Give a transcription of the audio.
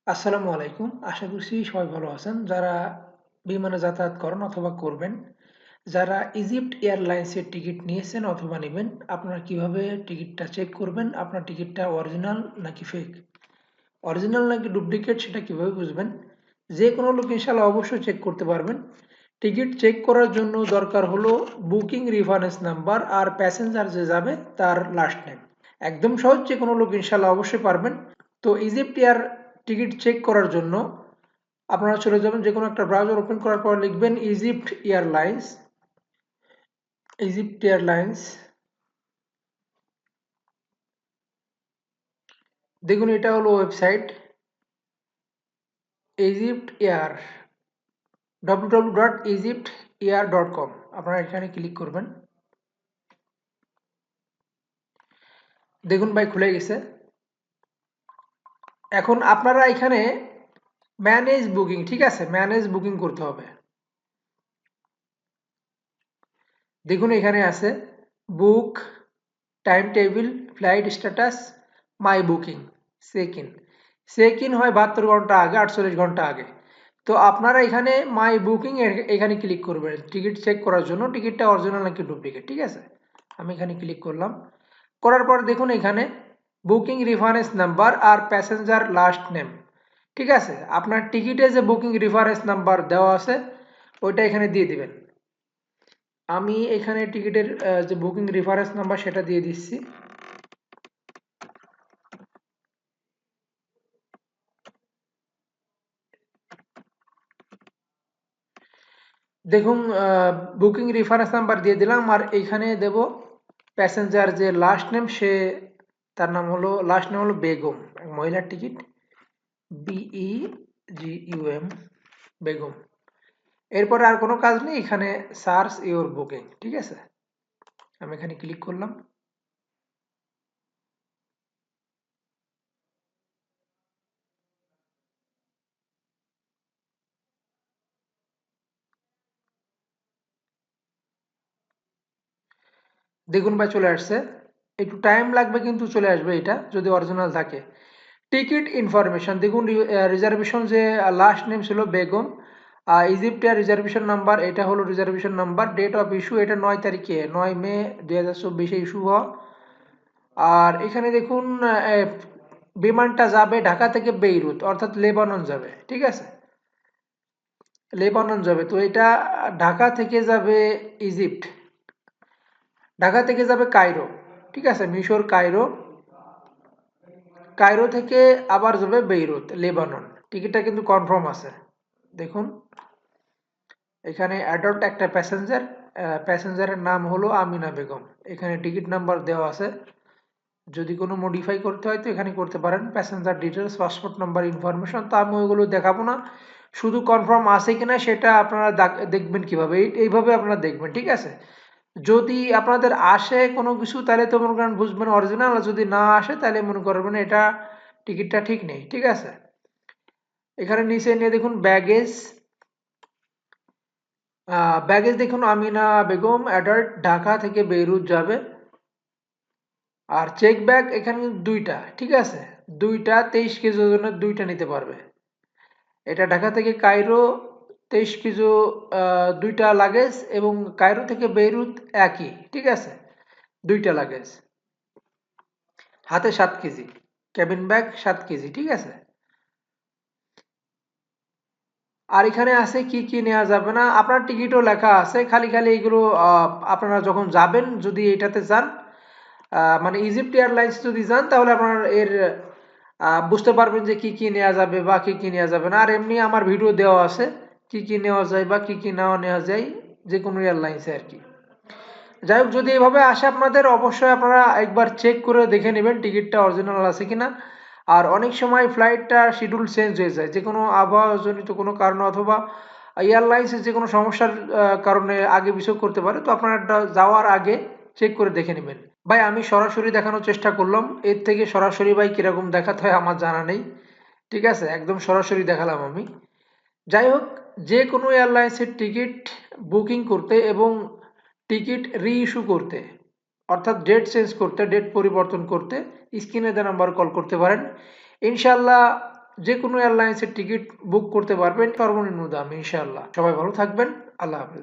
আসসালামু আলাইকুম। আশা করছি সবাই ভালো আছেন। যারা বিমানে যাতায়াত করেন অথবা করবেন, যারা ইজিপ্ট এয়ারলাইন্সের টিকিট নিয়েছেন অথবা নেবেন, আপনারা কিভাবে টিকিটটা চেক করবেন? আপনার টিকিটটা অরিজিনাল নাকি ফেক? অরিজিনাল নাকি ডুপ্লিকেট সেটা কিভাবে বুঝবেন? যে কোনো লোক ইনশাল্লাহ অবশ্যই চেক করতে পারবেন। টিকিট চেক করার জন্য দরকার হলো বুকিং রেফারেন্স নাম্বার আর প্যাসেঞ্জার যে যাবে তার লাস্ট নেম। একদম সহজ, যে কোনো লোক ইনশাল্লাহ অবশ্যই পারবেন। তো ইজিপ্ট এয়ার টিকিট চেক করার জন্য আপনারা চলে যাবেন যে কোনো একটা ব্রাউজার ওপেন করার পর লিখবেন ইজিপ্ট এয়ারলাইন্স। ইজিপ্ট এয়ারলাইন্স, দেখুন এটা হলো ওয়েবসাইট ইজিপ্ট এয়ার, www.egyptair.com। আপনারা এখানে ক্লিক করবেন। দেখুন ভাই খুলে গেছে। এখন আপনারা এখানে ম্যানেজ বুকিং, ঠিক আছে, ম্যানেজ বুকিং করতে হবে। দেখুন এখানে আছে book, time table, flight status, my booking, check in. Check in হয় 72 ঘন্টা আগে, 48 ঘন্টা আগে। তো আপনারা এখানে মাই বুকিং এখানে ক্লিক করবেন টিকিট চেক করার জন্য, টিকিটটা অরিজিনাল নাকি ডুপ্লিকেট। ঠিক আছে, আমি এখানে ক্লিক করলাম। করার পর দেখুন এখানে বুকিং রেফারেন্স নাম্বার আর প্যাসেঞ্জার লাস্ট নেম। ঠিক আছে, আপনার টিকিটে যে বুকিং রেফারেন্স নাম্বার দেওয়া আছে ওইটা এখানে দিয়ে দিবেন। আমি এখানে টিকিটের যে বুকিং রেফারেন্স নাম্বার সেটা দিয়ে দিচ্ছি। দেখুন বুকিং রেফারেন্স নাম্বার দিয়ে দিলাম আর এইখানে দেব প্যাসেঞ্জার যে লাস্ট নেম, সে তার নাম হলো, লাস্ট নেম হলো বেগম, মহিলার টিকিট, BEGUM, বেগম। এরপরে আর কোনো কাজ নেই, এখানে সার্চ ইওর বুকিং। ঠিক আছে, আমি এখানে ক্লিক করলাম। দেখুন ভাই চলে আসছে, একটু টাইম লাগবে কিন্তু চলে আসবে এটা যদি অরিজিনাল থাকে। টিকিট ইনফরমেশন দেখুন, রিজার্ভেশন যে লাস্ট নেম ছিল বেগম, ইজিপ্টের রিজার্ভেশন নাম্বার এটা হলো reservation number, date of issue এটা 9 তারিখে, 9 মে 2024 ইস্যু হওয়া। আর এখানে দেখুন বিমানটা যাবে ঢাকা থেকে বেইরুত, অর্থাৎ লেবানন যাবে। ঠিক আছে, লেবানন যাবে, তো এটা ঢাকা থেকে যাবে ইজিপ্ট, ঢাকা থেকে যাবে কায়রো। ঠিক আছে, মিশর কায়রো, কায়রো থেকে আবার যাবে বেইরুত লেবানন। টিকিটটা কিন্তু কনফার্ম আছে। দেখুন এখানে অ্যাডাল্ট একটা প্যাসেঞ্জার, প্যাসেঞ্জারের নাম হলো আমিনা বেগম, এখানে টিকিট নাম্বার দেওয়া আছে। যদি কোনো মডিফাই করতে হয় তো এখানে করতে পারেন, passenger details, passport number information, তা আমি ওইগুলো দেখাবো না। শুধু কনফার্ম আছে কিনা সেটা আপনারা দেখবেন কিভাবে, এইভাবে আপনারা দেখবেন। ঠিক আছে, যদি আপনাদের আসে কোনো কিছু তাহলে তো মনে করেন বুঝবেন অরিজিনাল, আর যদি না আসে তাহলে মনে করবেন এটা টিকিটটা ঠিক নেই। ঠিক আছে, এখানে নিচে নিয়ে দেখুন ব্যাগেজ, ব্যাগেজ দেখুন আমিনা বেগম অ্যাডাল্ট ঢাকা থেকে বেইরুত যাবে। আর চেক ব্যাগ এখানে কিন্তু দুইটা। ঠিক আছে, দুইটা 23 কেজি ওজনের দুইটা নিতে পারবে। এটা ঢাকা থেকে কায়রো 23 কেজি, দুইটা লাগেজ, এবং কায়রো থেকে বেইরুত একই। ঠিক আছে, দুইটা লাগেজ, হাতে 7 কেজি, ক্যাবিন ব্যাগ 7 কেজি। ঠিক আছে, আর এখানে আছে কি কি নেওয়া যাবে না, আপনার টিকিটও লেখা আছে, খালি খালি এগুলো আপনারা যখন যাবেন যদি এটাতে যান, মানে ইজিপ্ট এয়ারলাইন্স যদি যান তাহলে আপনার এর বুঝতে পারবেন যে কি কি নেওয়া যাবে বা কি কি নেওয়া যাবে না। আর এমনি আমার ভিডিও দেওয়া আছে কি কি নেওয়া যায় বা কি কি নেওয়া যায় যে কোনো এয়ারলাইন্সে আর কি। যাই হোক, যদি এভাবে আসে আপনাদের, অবশ্যই আপনারা একবার চেক করে দেখে নেবেন টিকিটটা অরিজিনাল আছে কিনা। আর অনেক সময় ফ্লাইটটা শিডিউল চেঞ্জ হয়ে যায় যে কোনো আবহাওয়াজনিত কোনো কারণে, অথবা এয়ারলাইন্সের যে কোনো সমস্যার কারণে আগে পিছু করতে পারে, তো আপনারা যাওয়ার আগে চেক করে দেখে নেবেন। ভাই আমি সরাসরি দেখানোর চেষ্টা করলাম, এর থেকে সরাসরি ভাই কিরকম দেখাতে হয় আমার জানা নেই। ঠিক আছে, একদম সরাসরি দেখালাম আমি। যাই হোক, যে কোনো এয়ারলাইন্সের টিকিট বুকিং করতে এবং টিকিট রি ইস্যু করতে, অর্থাৎ ডেট চেঞ্জ করতে, ডেট পরিবর্তন করতে স্ক্রিনে দেওয়া নাম্বার কল করতে পারেন। ইনশাল্লাহ যে কোনো এয়ারলাইন্সের টিকিট বুক করতে পারবেন সর্বনিম্ন দামে ইনশাআল্লাহ। সবাই ভালো থাকবেন। আল্লাহ হাফেজ।